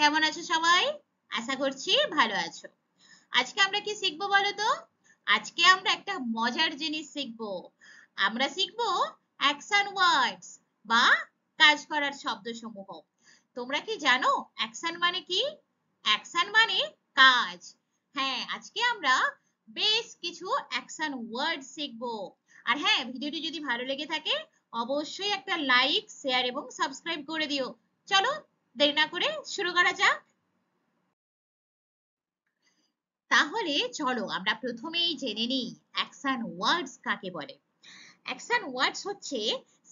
কেমন আছো সবাই? আশা করছি ভালো আছো। আজকে আমরা কি শিখবো বলো তো? আজকে আমরা একটা মজার জিনিস শিখবো। আমরা শিখবো অ্যাকশন ওয়ার্ডস বা কাজ করার শব্দসমূহ। তোমরা কি জানো অ্যাকশন মানে কি? অ্যাকশন মানে কাজ। হ্যাঁ, আজকে আমরা বেশ কিছু অ্যাকশন ওয়ার্ড শিখবো। আর হ্যাঁ, ভিডিওটি যদি ভালো লেগে থাকে অবশ্যই একটা লাইক, শেয়ার এবং সাবস্ক্রাইব করে দিও। চলো দেরি না করে শুরু করা যাক। তাহলে চলো আমরা প্রথমেই জেনে নিই অ্যাকশন ওয়ার্ডস কাকে বলে। অ্যাকশন ওয়ার্ডস হচ্ছে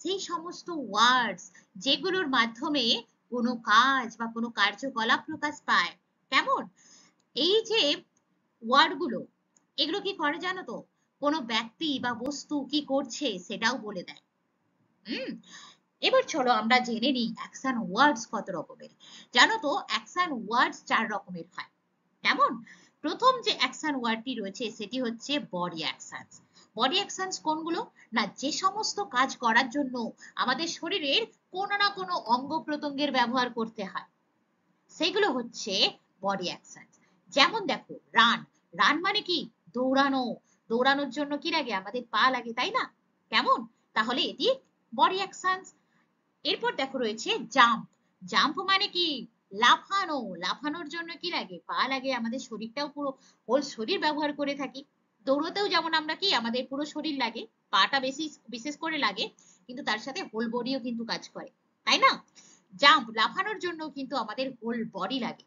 সেই সমস্ত ওয়ার্ডস যেগুলোর মাধ্যমে কোনো কাজ বা কোনো কার্যকলাপ প্রকাশ পায়। কেমন? এই যে ওয়ার্ডগুলো, এগুলো কি করে জানো তো? কোনো ব্যক্তি বা বস্তু কি করছে সেটাও বলে দেয়। হুম। এবার চলো আমরা জেনে নিই অ্যাকশন ওয়ার্ডস কত রকমের। জানো তো অ্যাকশন ওয়ার্ডস 4 রকমের হয়। কেমন? প্রথম যে অ্যাকশন ওয়ার্ডটি রয়েছে সেটি হচ্ছে বডি অ্যাকশনস। বডি অ্যাকশনস কোনগুলো? না, যে সমস্ত কাজ করার জন্য আমাদের শরীরের কোনো না কোনো অঙ্গ প্রত্যঙ্গের ব্যবহার করতে হয়, সেগুলো হচ্ছে বডি অ্যাকশনস। যেমন দেখো রান। রান মানে কি? দৌড়ানো। দৌড়ানোর জন্য কি লাগে? আমাদের পা লাগে, তাই না? কেমন? তাহলে এটি বডি অ্যাকশনস। এরপর দেখো রয়েছে জাম্প। জাম্প মানে কি? লাফানো। লাফানোর জন্য কি লাগে? পা লাগে, আমাদের শরীরটাও পুরো হোল শরীর ব্যবহার করে থাকি। দৌড়তেও যেমন আমরা কি আমাদের পুরো শরীর লাগে, পাটা বেশি বিশেষ করে লাগে, কিন্তু তার সাথে হোল বডিও কিন্তু কাজ করে, তাই না? জাম্প লাফানোর জন্য কিন্তু আমাদের হোল বডি লাগে,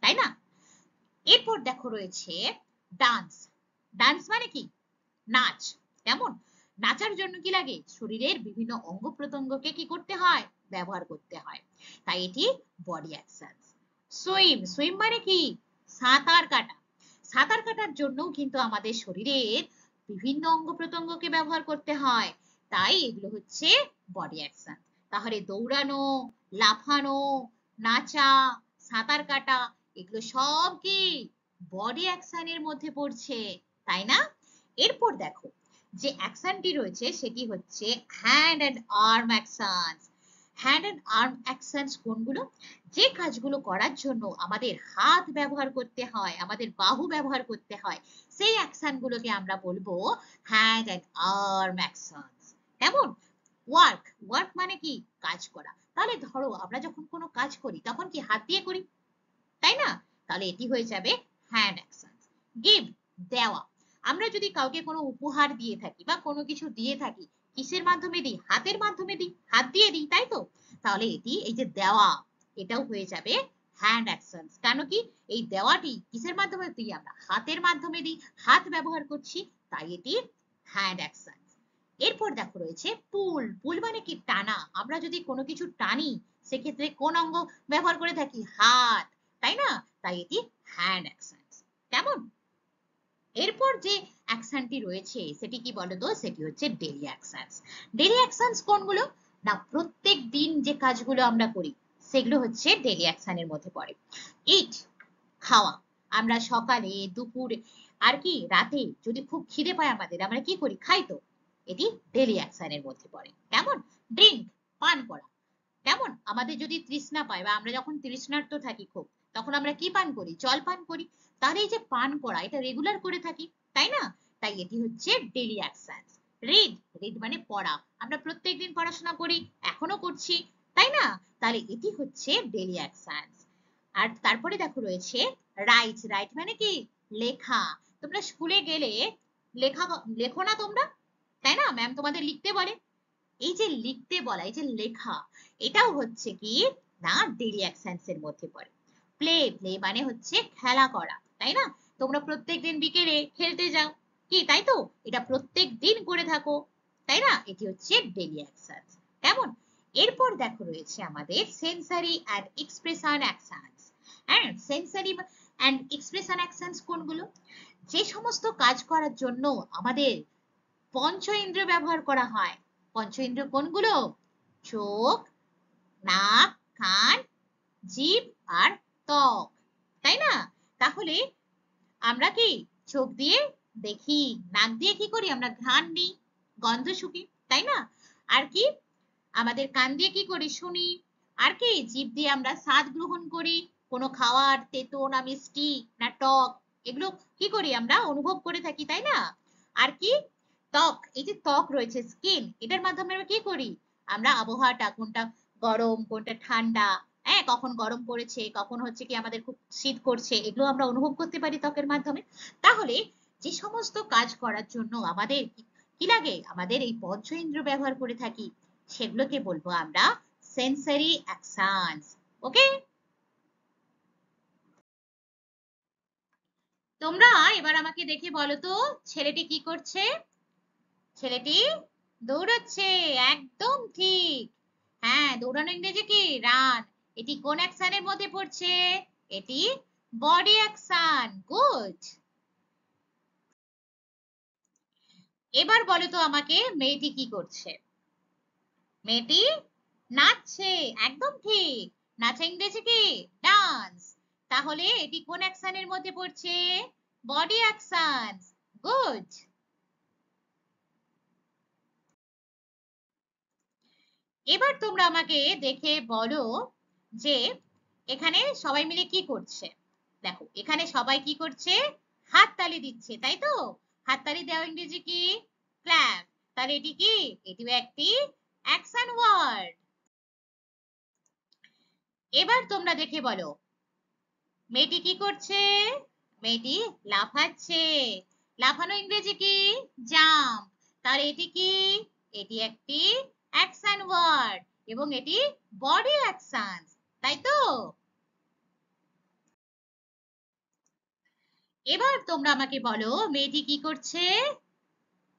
তাই না? এরপর দেখো রয়েছে ডান্স। ডান্স মানে কি? নাচ। কেমন? নাচার জন্য কি লাগে? শরীরের বিভিন্ন অঙ্গ প্রত্যঙ্গকে কি করতে হয়? ব্যবহার করতে হয়, তাই এটি বডি অ্যাকশন। সুইম। সুইম মানে কি? সাঁতার কাটা। সাঁতার কাটার জন্যও কিন্তু আমাদের শরীরের বিভিন্ন অঙ্গ প্রত্যঙ্গকে ব্যবহার করতে হয়, তাই এগুলো হচ্ছে বডি অ্যাকশন। তাহলে দৌড়ানো, লাফানো, নাচা, সাঁতার কাটা, এগুলো সব কি বডি অ্যাকশনের মধ্যে পড়ছে, তাই না? এরপর দেখো যে অ্যাকশনটি রয়েছে সেটি হচ্ছে hand and arm actions. Hand and arm actions কোনগুলো? যে কাজগুলো করার জন্য আমাদের হাত ব্যবহার করতে হয়, আমাদের বাহু ব্যবহার করতে হয়, সেই অ্যাকশনগুলোকে আমরা বলবো হ্যান্ড অ্যান্ড আর্ম অ্যাকশনস। কেমন? ওয়ার্ক। ওয়ার্ক মানে কি? কাজ করা। তাহলে ধরো আমরা যখন কোনো কাজ করি তখন কি হাত দিয়ে করি, তাই না? তাহলে এটি হয়ে যাবে হ্যান্ড অ্যাকশনস। গিভ, দেওয়া। আমরা যদি কাউকে কোনো উপহার দিয়ে থাকি বা কোনো কিছু দিয়ে থাকি, কিসের মাধ্যমে দিই? হাতের মাধ্যমে দিই, হাত দিয়ে দিই, তাই তো? তাহলে এটি এই যে দেওয়া, এটাও হয়ে যাবে হ্যান্ড অ্যাকশনস। কেন কি? এই দেওয়াটি কিসের মাধ্যমে দিই? আমরা হাতের মাধ্যমে দিই, হাত ব্যবহার করছি, তাই এটি হ্যান্ড অ্যাকশন। এরপর দেখো রয়েছে পুল। পুল মানে কি? টানা। আমরা যদি কোনো কিছু টানি সেক্ষেত্রে কোন অঙ্গ ব্যবহার করে থাকি? হাত, তাই না? তাই এটি হ্যান্ড অ্যাকশন। কেমন? এরপর যে অ্যাকশনটি রয়েছে সেটি কি বলতো? সেটি হচ্ছে ডেইলি অ্যাকশনস। ডেইলি অ্যাকশনস কোনগুলো? না, প্রত্যেক দিন যে কাজগুলো আমরা করি সেগুলো হচ্ছে ডেইলি অ্যাকশনের মধ্যে পড়ে। ইট, খাওয়া। আমরা সকালে, দুপুরে আর কি রাতে যদি খুব খিদে পায় আমাদের, আমরা কি করি? খাই তো। এটি ডেইলি অ্যাকশনের মধ্যে পড়ে। কেমন? ড্রিঙ্ক, পান করা। কেমন? আমাদের যদি তৃষ্ণা পায় বা আমরা যখন তৃষ্ণার্ত থাকি খুব, তখন আমরা কি পান করি? জল পান করি। তাহলে এই যে পান করা, এটা রেগুলার করে থাকি, তাই না? তাই এটি হচ্ছে ডেইলি অ্যাকশন। রিড। রিড মানে পড়া। আমরা প্রত্যেকদিন পড়াশোনা করি, এখনো করছি, তাই না? তাহলে এটি হচ্ছে ডেইলি অ্যাকশন। আর তারপরে দেখো রয়েছে রাইট। রাইট মানে কি? লেখা। তোমরা স্কুলে গেলে লেখা লেখো না তোমরা, তাই না? ম্যাম তোমাদের লিখতে বলে। এই যে লিখতে বলা, এই যে লেখা, এটাও হচ্ছে কি না ডেইলি অ্যাকশনস এর মধ্যে পড়ে। প্লে। প্লে মানে হচ্ছে খেলা করা, তাই না? তোমরা প্রত্যেকদিন বিকেলে খেলতে যাও, কি তাই তো? এটা প্রত্যেক দিন করে থাকো, তাই না? এটি হচ্ছে ডেইলি অ্যাকশনস। কেমন? এরপর দেখো রয়েছে আমাদের সেন্সরি অ্যান্ড এক্সপ্রেশন অ্যাকশনস। হ্যাঁ, সেন্সরি অ্যান্ড এক্সপ্রেশন অ্যাকশনস কোনগুলো? যে সমস্ত কাজ করার জন্য আমাদের পঞ্চ ইন্দ্রিয় ব্যবহার করা হয়। পঞ্চ ইন্দ্রিয় কোনগুলো? চোখ, নাক, কান, জিভ আর ত্বক, তাই না? তাহলে আমরা কি চোখ দিয়ে দেখি, নাক দিয়ে কি করি? আমরা ঘ্রাণ নিই, গন্ধ শুকি, তাই না? আর কি আমাদের কান দিয়ে কি করি? শুনি। আর কি জিভ দিয়ে আমরা স্বাদ গ্রহণ করি, কোনো খাওয়ার তেতো না মিষ্টি না টক, এগুলো কি করি আমরা অনুভব করে থাকি, তাই না? আর কি ত্বক, এই যে ত্বক রয়েছে স্কিন, এটার মাধ্যমে আমরা কি করি, আমরা আবহাওয়াটা কোনটা গরম কোনটা ঠান্ডা, হ্যাঁ কখন গরম পড়েছে কখন হচ্ছে কি আমাদের খুব শীত করছে, এগুলো আমরা অনুভব করতে পারি ত্বকের মাধ্যমে। তাহলে যে সমস্ত কাজ করার জন্য আমাদের কি লাগে, আমাদের এই পঞ্চ ইন্দ্র ব্যবহার করে থাকি, সেগুলোকে বলবো আমরা সেন্সরি অ্যাকশনস। ওকে, তোমরা এবার আমাকে দেখে বলো তো, ছেলেটি কি করছে? ছেলেটি দৌড়াচ্ছে, একদম ঠিক। হ্যাঁ, দৌড়ানো ইংরেজি কি? রান। এটি কোন অ্যাকশনের মধ্যে পড়ছে? এটি বডি অ্যাকশন। গুড। এবার বলো তো আমাকে, মেয়েটি কি করছে? মেয়েটি নাচছে, একদম ঠিক। নাচা ইংরেজি কি? ডান্স। তাহলে এটি কোন অ্যাকশনের মধ্যে পড়ছে? Body action. গুড। এবার তোমরা আমাকে দেখে বলো যে এখানে সবাই মিলে কি করছে। দেখো এখানে সবাই কি করছে, হাততালি দিচ্ছে, তাই তো? হাততালি দেওয়া ইংরেজি কি? ক্ল্যাপ। তাহলে এটি কি? এটিও একটি অ্যাকশন ওয়ার্ড। এবার তোমরা দেখে বলো, মেয়েটি কি করছে? মেয়েটি লাফাচ্ছে। লাফানো ইংরেজি কি? জাম্প। তাহলে এটি কি? এটি একটি অ্যাকশন ওয়ার্ড এবং এটি বডি অ্যাকশন, তাই তো? এবার তোমরা আমাকে বলো, মেয়েটি কি করছে?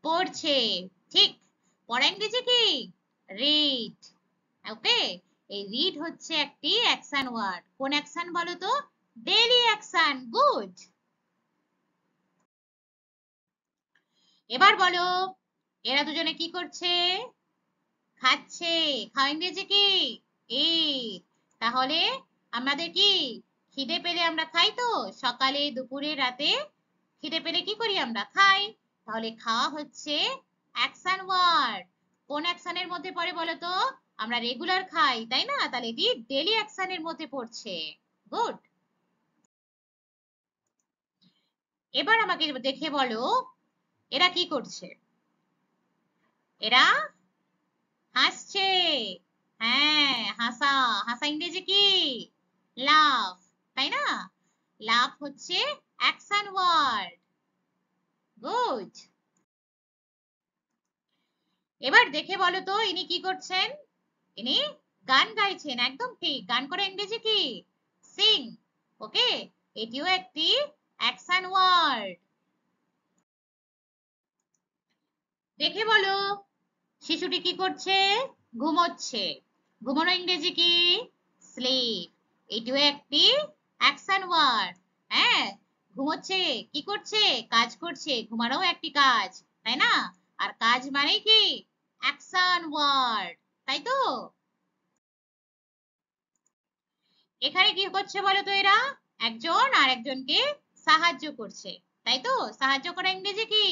পড়ছে। ঠিক। পড়া ইংরেজি কি? রিড। ওকে, এই রিড হচ্ছে একটি অ্যাকশন ওয়ার্ড। কোন অ্যাকশন বলো তো? Daily action. গুড। এবার বলো, এরা দুজনে কি করছে? খাচ্ছে। খাওয়া ইংরেজি কি? ইট। তাহলে আমাদের কি, খিদে পেলে আমরা খাই তো, সকালে দুপুরে রাতে খিদে পেলে কি করি, আমরা খাই। তাহলে খাওয়া হচ্ছে অ্যাকশন ওয়ার্ড। কোন অ্যাকশনের মধ্যে পড়ে বলো তো? আমরা রেগুলার খাই, তাই না? তাহলে এটি ডেইলি অ্যাকশনের মধ্যে পড়ছে। গুড। এবার আমাকে দেখে বলো, এরা কি করছে? এরা হাসছে। হ্যাঁ, হাসা। হাসা ইংরেজি কি? লাভ, তাই না? লাভ হচ্ছে অ্যাকশন ওয়ার্ড। গুড। এবার দেখে বলো তো, ইনি কি করছেন? ইনি গান গাইছেন, একদম ঠিক। গান করা ইংরেজি কি? সিং। ওকে, এটিও একটি অ্যাকশন ওয়ার্ড। দেখে বলো, শিশুটি কি করছে? ঘুমোচ্ছে। ঘুমানো ইংরেজি কি? স্লিপ। এটিও একটি অ্যাকশন ওয়ার্ড। হ্যাঁ, ঘুমোচ্ছে, কি করছে? কাজ করছে। ঘুমানোও একটি কাজ, তাই না? আর কাজ মানে কি? অ্যাকশন ওয়ার্ড, তাই তো? এখানে কি করছে বলো তো? এরা একজন আর একজনকে সাহায্য করছে, তাই তো? সাহায্য করা ইংরেজি কি?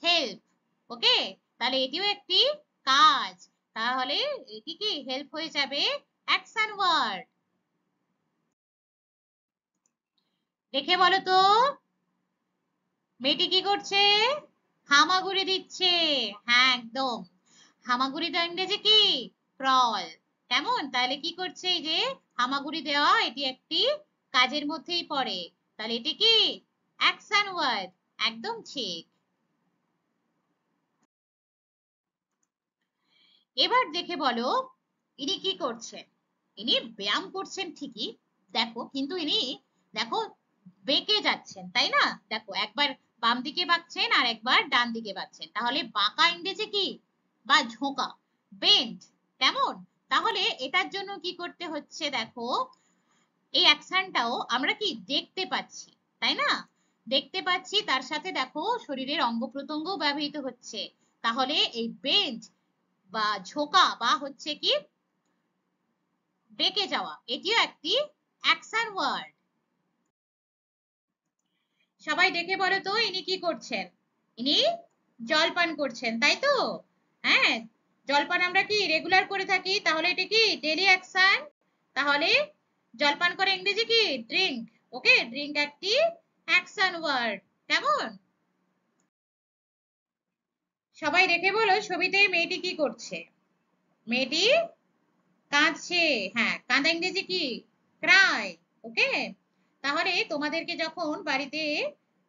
হেল্প। ওকে, তাহলে এটিও একটি কাজ। তাহলে এটি কি হেল্প হয়ে যাবে অ্যাকশন ওয়ার্ড। দেখে বলো তো, মেয়েটি কি করছে? হামাগুড়ি দিচ্ছে। হ্যাঁ, একদম। হামাগুড়ি দেওয়া ইংরেজি কি? ক্রল। কেমন? তাহলে কি করছে? এই যে হামাগুড়ি দেওয়া, এটি একটি কাজের মধ্যেই পড়ে। তাহলে এটি কি? Action word. একদম ঠিক। এবার দেখে বলো, ইনি কি করছেন? ইনি ব্যায়াম করছেন ঠিকই, দেখো, কিন্তু ইনি দেখো বেঁকে যাচ্ছেন, তাই না? দেখো একবার বাম দিকে বাঁকছেন আর একবার ডান দিকে বাঁকছেন। তাহলে বাঁকা ইংরেজি কি? বা ঝোঁকা, বেন্ড। কেমন? তাহলে এটার জন্য কি করতে হচ্ছে দেখো, এই অ্যাকশনটাও আমরা কি দেখতে পাচ্ছি, তাই না? দেখতে পাচ্ছি, তার সাথে দেখো শরীরের অঙ্গ প্রত্যঙ্গ ব্যবহৃত হচ্ছে। তাহলে এই বেন্ড বা ঝোঁকা বা হচ্ছে কি বেঁকে যাওয়া, এটিও একটি অ্যাকশন ওয়ার্ড। সবাই দেখে বলো তো, ইনি কি করছেন? ইনি জলপান করছেন, তাই তো? হ্যাঁ, জলপান আমরা কি রেগুলার করে থাকি, তাহলে এটা কি ডেইলি অ্যাকশন। তাহলে জলপান করে ইংরেজি কি? ড্রিঙ্ক। ওকে, ড্রিঙ্ক একটি অ্যাকশন ওয়ার্ড। কেমন? সবাই দেখে বলো ছবিতে মেয়েটি কি করছে? মেয়েটি কাঁদছে। হ্যাঁ, কাঁদা ইংরেজি কি? ক্রাই। ওকে, তাহলে তোমাদেরকে যখন বাড়িতে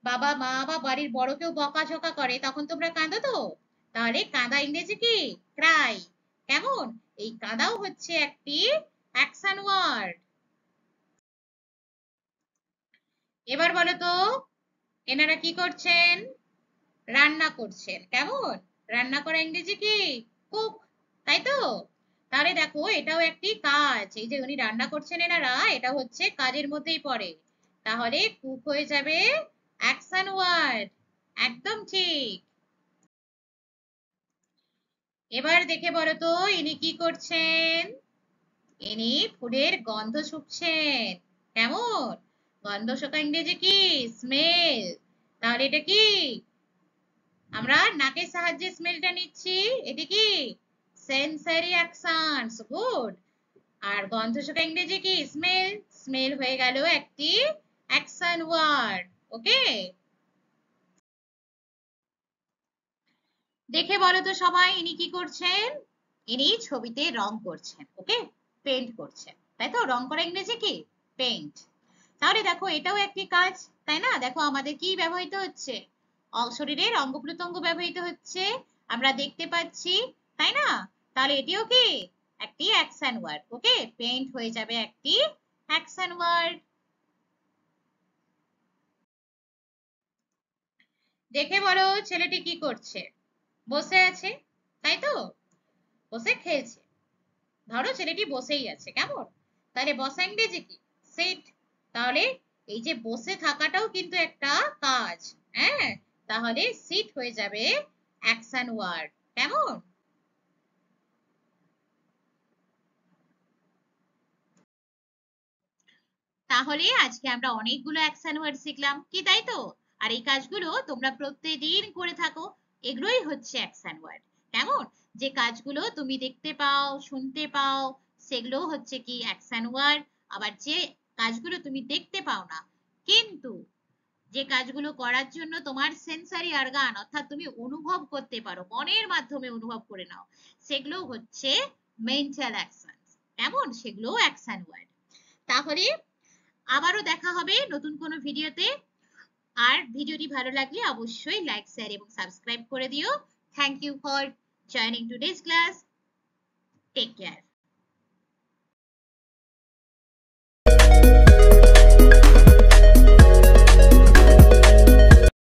বাবা মা বা বাড়ির বড় কেউ বকাঝকা করে তখন তোমরা কাঁদো তো? তাহলে কাঁদা ইংরেজি কি? ক্রাই। কেমন? এই কাঁদাও হচ্ছে একটি অ্যাকশন ওয়ার্ড। এবার বলো তো, এনারা কি করছেন? রান্না করছেন। কেমন? রান্না করা ইংরেজি কি? কুক। তাই তো? তাহলে দেখো এটাও একটি কাজ। এই যে উনি রান্না করছেন এনারা, এটা হচ্ছে কাজের মধ্যেই পড়ে। তাহলে কুক হয়ে যাবে অ্যাকশন ওয়ার্ড। একদম ঠিক। এবার দেখে বলো তো ইনি কি করছেন? ইনি ফুলের গন্ধ শুঁকছেন। কেমন? গন্ধ শোঁকা ইংরেজি কি? স্মেল। তাহলে এটা কি? আমরা নাকের সাহায্যে স্মেলটা নিচ্ছি, এটি কি? Sensory actions. গুড। আর গন্ধ শোঁকা ইংরেজি কি? স্মেল। স্মেল হয়ে গেল একটি অ্যাকশন ওয়ার্ড। ওকে, দেখে বলো তো সবাই ইনি কি করছেন? ইনি ছবিতে রং করছেন। ওকে, পেইন্ট করছেন। তাই তো? রং করা ইংরেজি কি? পেইন্ট। তাহলে দেখো এটাও একটি কাজ, তাই না? দেখো আমাদের কি ব্যবহৃত হচ্ছে? শরীরের অঙ্গ প্রত্যঙ্গ ব্যবহৃত হচ্ছে, আমরা দেখতে পাচ্ছি, তাই না? তাহলে এটিও কি? একটি অ্যাকশন ওয়ার্ড। ওকে, পেইন্ট হয়ে যাবে একটি অ্যাকশন ওয়ার্ড। দেখে বলো ছেলেটি কি করছে? বসে আছে। তাই তো? বসে খেলছে। ধরো ছেলেটি বসেই আছে। কেমন? তাহলে বসা ইংরেজি কি? সিট। তাহলে এই যে বসে থাকাটাও কিন্তু একটা কাজ। হ্যাঁ, তাহলে সিট হয়ে যাবে অ্যাকশন ওয়ার্ড। কেমন? তাহলে আজকে আমরা অনেকগুলো অ্যাকশন ওয়ার্ড শিখলাম কি, তাই তো? আর এই কাজগুলো তোমরা প্রত্যেকদিন করে থাকো, এগুলোই হচ্ছে অ্যাকশন ওয়ার্ড। কেমন? যে কাজগুলো তুমি দেখতে পাও, শুনতে পাও, সেগুলো হচ্ছে কি? Action word. আবার যে কাজগুলো তুমি দেখতে পাও না, কিন্তু যে কাজগুলো করার জন্য তোমার সেন্সরি অর্গান অর্থাৎ তুমি অনুভব করতে পারো, মনের মাধ্যমে অনুভব করে নাও, সেগুলো হচ্ছে মেন্টাল অ্যাকশন। কেমন? সেগুলো অ্যাকশন ওয়ার্ড। তাহলে আবারও দেখা হবে নতুন কোনো ভিডিওতে। আর ভিডিওটি ভালো লাগলে অবশ্যই লাইক, শেয়ার এবং সাবস্ক্রাইব করে দিও। Thank you for joining today's class. Take care.